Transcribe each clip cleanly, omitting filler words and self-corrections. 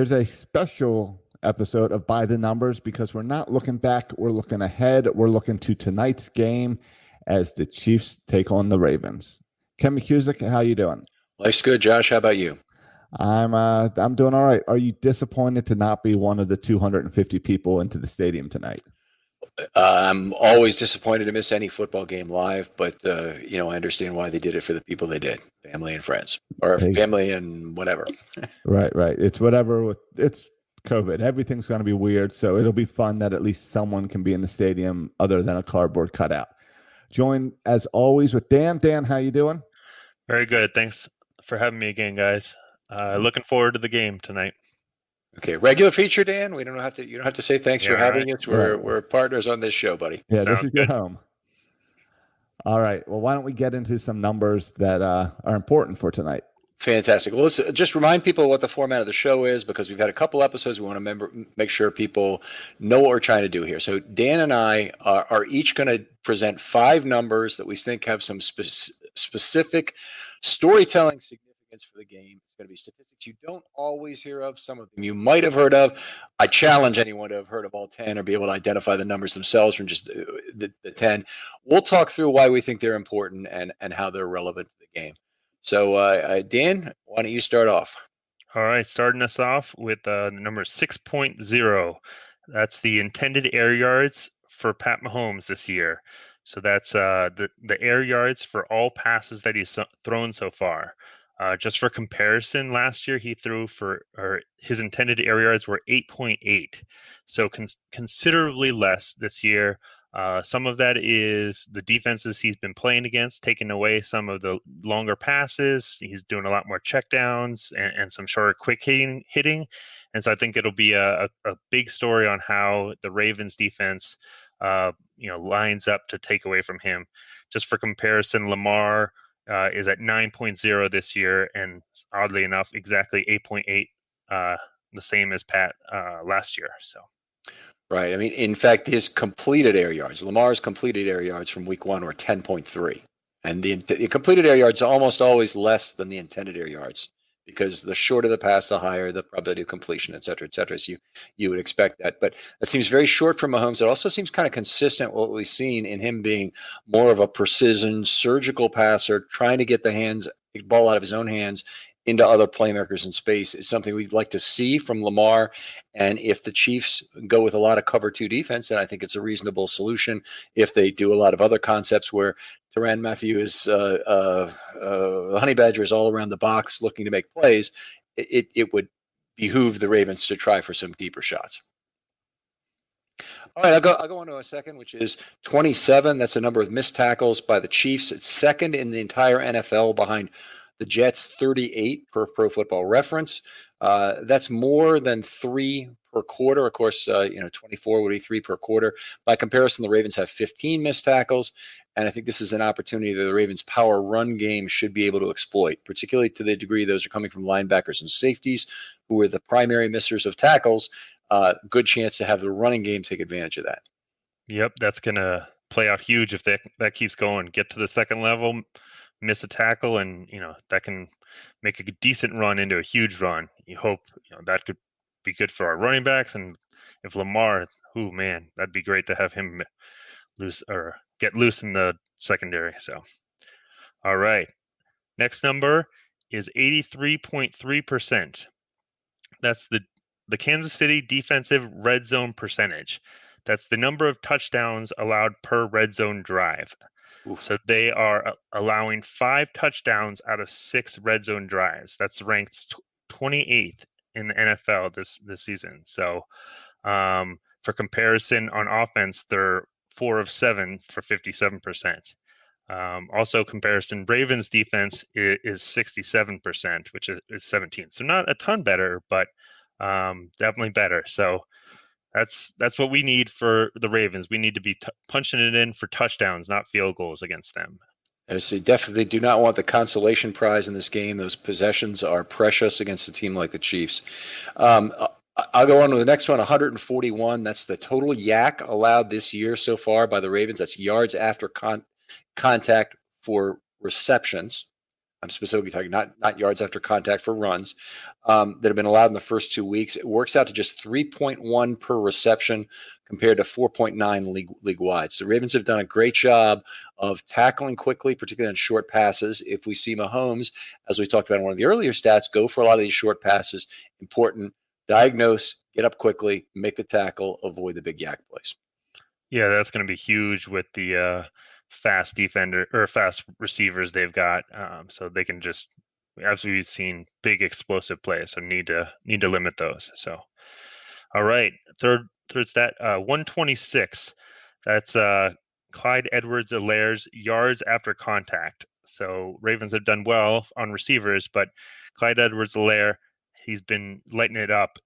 here's a special episode of By the Numbers because we're not looking back, we're looking ahead. We're looking to tonight's game as the Chiefs take on the Ravens. Ken McKusick, how you doing? Life's good, Josh. How about you? I'm doing all right. Are you disappointed to not be one of the 250 people into the stadium tonight? I'm always disappointed to miss any football game live, but I understand why they did it for the people they did, family and friends, or family and whatever. Right. It's whatever. It's COVID. Everything's going to be weird, so it'll be fun that at least someone can be in the stadium other than a cardboard cutout. Joined as always with Dan. Dan, how you doing? Very good. Thanks for having me again, guys. Looking forward to the game tonight. Okay, regular feature, Dan. You don't have to say thanks for having us. We're partners on this show, buddy. Yeah, Sounds this is good. Your home. All right. Well, why don't we get into some numbers that are important for tonight? Fantastic. Well, let's just remind people what the format of the show is because we've had a couple episodes. We want to make sure people know what we're trying to do here. So Dan and I are each going to present 5 numbers that we think have some specific storytelling significance for the game. It's going to be statistics you don't always hear of. Some of them you might have heard of. I challenge anyone to have heard of all 10 or be able to identify the numbers themselves from just the 10. We'll talk through why we think they're important and how they're relevant to the game. So, Dan, why don't you start off? All right, starting us off with number 6.0. That's the intended air yards for Pat Mahomes this year. So that's the air yards for all passes that he's thrown so far. Just for comparison, last year he threw his intended air yards were 8.8. So considerably less this year. Some of that is the defenses he's been playing against, taking away some of the longer passes. He's doing a lot more checkdowns and some shorter, quick hitting. And so I think it'll be a big story on how the Ravens defense, lines up to take away from him. Just for comparison, Lamar is at 9.0 this year, and oddly enough, exactly 8.8, the same as Pat last year. So. Right. I mean, in fact, his completed air yards, Lamar's completed air yards from week 1 were 10.3. And the completed air yards are almost always less than the intended air yards because the shorter the pass, the higher the probability of completion, et cetera, et cetera. So you would expect that. But that seems very short for Mahomes. It also seems kind of consistent with what we've seen in him being more of a precision, surgical passer, trying to get the ball out of his own hands into other playmakers in space is something we'd like to see from Lamar. And if the Chiefs go with a lot of cover 2 defense, then I think it's a reasonable solution. If they do a lot of other concepts where Tyrann Mathieu is honey badger is all around the box looking to make plays, it would behoove the Ravens to try for some deeper shots. All right, I'll go on to a second, which is 27. That's a number of missed tackles by the Chiefs. It's second in the entire NFL behind the Jets, 38 per Pro Football Reference. That's more than 3 per quarter. Of course, 24 would be 3 per quarter. By comparison, the Ravens have 15 missed tackles, and I think this is an opportunity that the Ravens' power run game should be able to exploit, particularly to the degree those are coming from linebackers and safeties, who are the primary missers of tackles. Good chance to have the running game take advantage of that. Yep, that's going to play out huge if that keeps going. Get to the second level, miss a tackle, and that can make a decent run into a huge run. You hope that could be good for our running backs, and if Lamar, that'd be great to have him get loose in the secondary. So, all right, next number is 83.3%. That's the Kansas City defensive red zone percentage. That's the number of touchdowns allowed per red zone drive. Oof. So they are allowing 5 touchdowns out of 6 red zone drives. That's ranked 28th in the NFL this season. So for comparison, on offense, they're 4 of 7 for 57%. Also, comparison, Ravens defense is 67%, which is 17th. So not a ton better, but definitely better. So that's what we need for the Ravens. We need to be punching it in for touchdowns, not field goals against them. So definitely do not want the consolation prize in this game. Those possessions are precious against a team like the Chiefs. I'll go on to the next one, 141. That's the total yak allowed this year so far by the Ravens. That's yards after contact for receptions. I'm specifically talking not yards after contact for runs, that have been allowed in the first 2 weeks. It works out to just 3.1 per reception compared to 4.9 league wide. So Ravens have done a great job of tackling quickly, particularly on short passes. If we see Mahomes, as we talked about in one of the earlier stats, go for a lot of these short passes, important, diagnose, get up quickly, make the tackle, avoid the big yak plays. Yeah, that's going to be huge with the fast defender or fast receivers they've got. So they can just, as we've seen, big explosive plays. So need to limit those. So, all right, third stat, 126. That's Clyde Edwards-Helaire's yards after contact. So Ravens have done well on receivers, but Clyde Edwards-Helaire, he's been lighting it up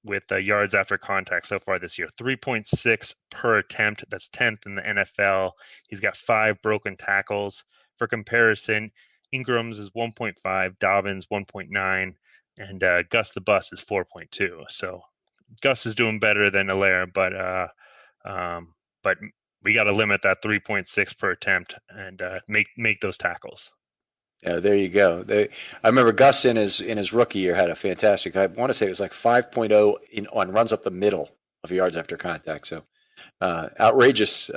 with yards after contact so far this year. 3.6 per attempt. That's 10th in the NFL. He's got 5 broken tackles. For comparison, Ingram's is 1.5, Dobbins 1.9, and Gus the Bus is 4.2. So Gus is doing better than Helaire, but we got to limit that 3.6 per attempt and make those tackles. Yeah, there you go. I remember Gus in his rookie year had a fantastic. I want to say it was like 5.0 on runs up the middle of yards after contact. So outrageous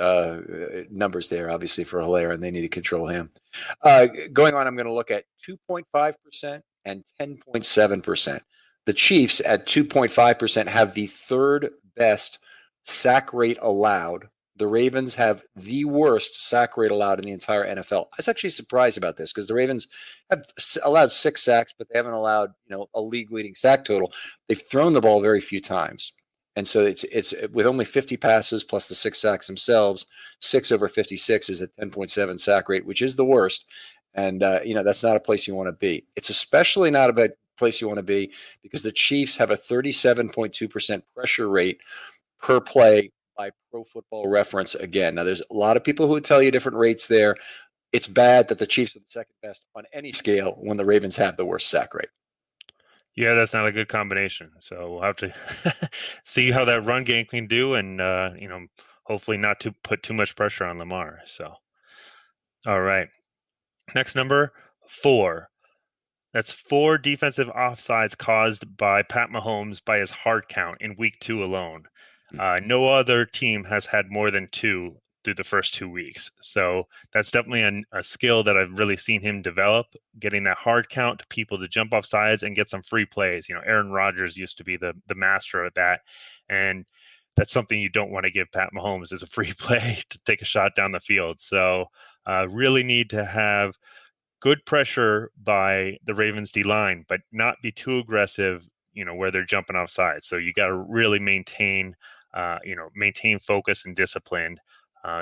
numbers there, obviously for Helaire, and they need to control him. Going on, I'm going to look at 2.5% and 10.7%. The Chiefs at 2.5% have the third best sack rate allowed. The Ravens have the worst sack rate allowed in the entire NFL. I was actually surprised about this because the Ravens have allowed 6 sacks, but they haven't allowed a league-leading sack total. They've thrown the ball very few times, and so it's with only 50 passes plus the 6 sacks themselves. 6 over 56 is a 10.7 sack rate, which is the worst. And that's not a place you want to be. It's especially not a place you want to be because the Chiefs have a 37.2% pressure rate per play by Pro Football Reference again. Now, there's a lot of people who would tell you different rates there. It's bad that the Chiefs are the second best on any scale when the Ravens have the worst sack rate. Yeah, that's not a good combination. So we'll have to see how that run game can do, and hopefully not to put too much pressure on Lamar. So, all right, next number 4. That's 4 defensive offsides caused by Pat Mahomes by his hard count in week 2 alone. No other team has had more than 2 through the first 2 weeks. So that's definitely a skill that I've really seen him develop, getting that hard count, people to jump off sides and get some free plays. Aaron Rodgers used to be the master of that. And that's something you don't want to give Pat Mahomes is a free play to take a shot down the field. So really need to have good pressure by the Ravens D line, but not be too aggressive, where they're jumping off sides. So you got to really maintain focus and discipline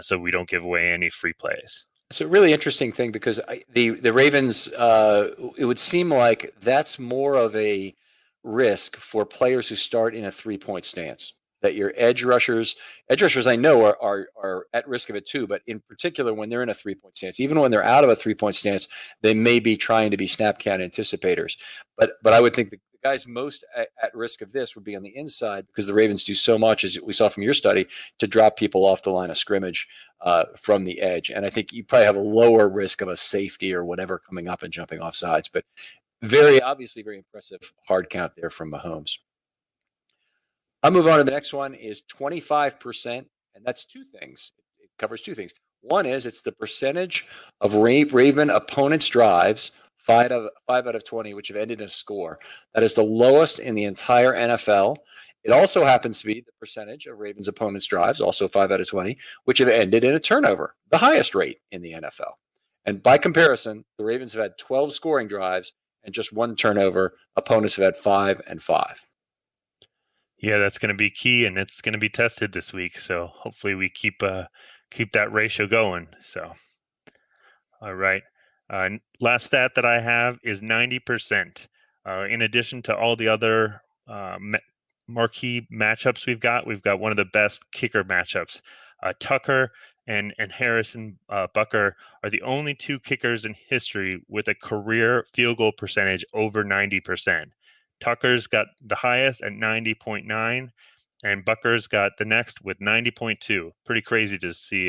so we don't give away any free plays. It's a really interesting thing because the Ravens, it would seem like that's more of a risk for players who start in a 3-point stance. That your edge rushers I know are at risk of it too, but in particular when they're in a 3-point stance, even when they're out of a 3-point stance, they may be trying to be snap count anticipators. But I would think the guys most at risk of this would be on the inside because the Ravens do so much, as we saw from your study, to drop people off the line of scrimmage from the edge. And I think you probably have a lower risk of a safety or whatever coming up and jumping off sides. But very impressive hard count there from Mahomes. I'll move on to the next one is 25%, and that's 2 things. It covers 2 things. One is it's the percentage of Raven opponents' drives, 5 out of 20, which have ended in a score. That is the lowest in the entire NFL. It also happens to be the percentage of Ravens' opponents' drives, also 5 out of 20, which have ended in a turnover, the highest rate in the NFL. And by comparison, the Ravens have had 12 scoring drives and just 1 turnover. Opponents have had 5 and 5. Yeah, that's going to be key, and it's going to be tested this week. So hopefully we keep that ratio going. So, all right. Last stat that I have is 90%. In addition to all the other marquee matchups we've got one of the best kicker matchups. Tucker and Harrison Bucker are the only 2 kickers in history with a career field goal percentage over 90%. Tucker's got the highest at 90.9, and Bucker's got the next with 90.2. Pretty crazy to see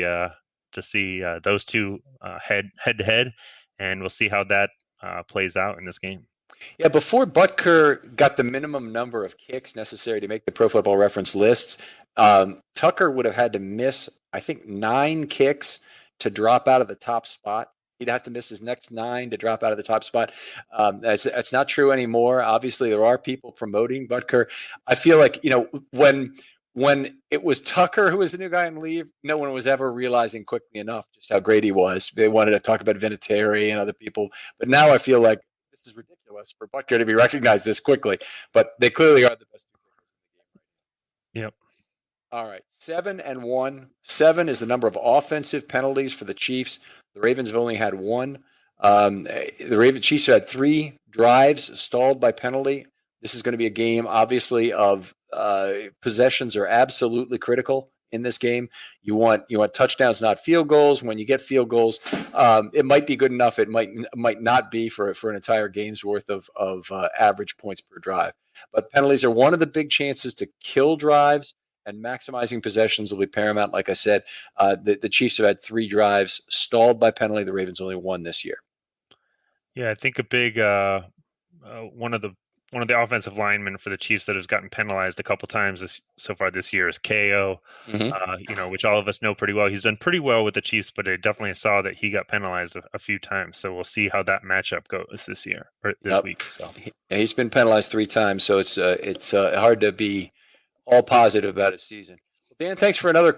those 2 head to head, and we'll see how that plays out in this game. Yeah, before Butker got the minimum number of kicks necessary to make the Pro Football Reference lists, Tucker would have had to miss, I think, 9 kicks to drop out of the top spot. He'd have to miss his next 9 to drop out of the top spot. That's not true anymore. Obviously, there are people promoting Butker. I feel like, when it was Tucker who was the new guy in leave, no one was ever realizing quickly enough just how great he was. They wanted to talk about Vinatieri and other people. But now I feel like this is ridiculous for Butker to be recognized this quickly. But they clearly are the best two kickers in the game right now. Yep. All right, 7-1. 7 is the number of offensive penalties for the Chiefs. The Ravens have only had 1. The Chiefs have had 3 drives stalled by penalty. This is going to be a game, obviously, of possessions are absolutely critical in this game. You want touchdowns, not field goals. When you get field goals, it might be good enough. It might not be for an entire game's worth of average points per drive. But penalties are one of the big chances to kill drives, and maximizing possessions will be paramount. Like I said, the Chiefs have had 3 drives stalled by penalty. The Ravens only 1 this year. Yeah, I think a big one of the offensive linemen for the Chiefs that has gotten penalized a couple times so far this year is KO. Which all of us know pretty well. He's done pretty well with the Chiefs, but I definitely saw that he got penalized a few times. So we'll see how that matchup goes this year or this week. So he's been penalized 3 times, so it's hard to be all positive about his season. Well, Dan, thanks for another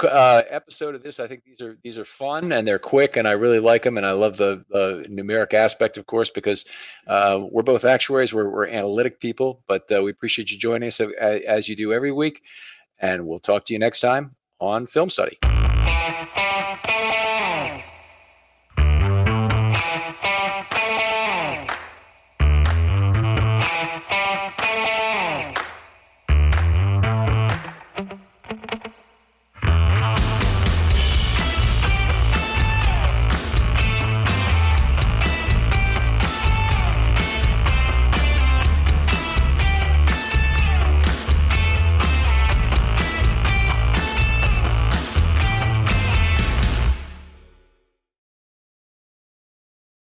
episode of this. I think these are fun and they're quick, and I really like them. And I love the numeric aspect, of course, because we're both actuaries, we're analytic people. But we appreciate you joining us as you do every week, and we'll talk to you next time on Film Study.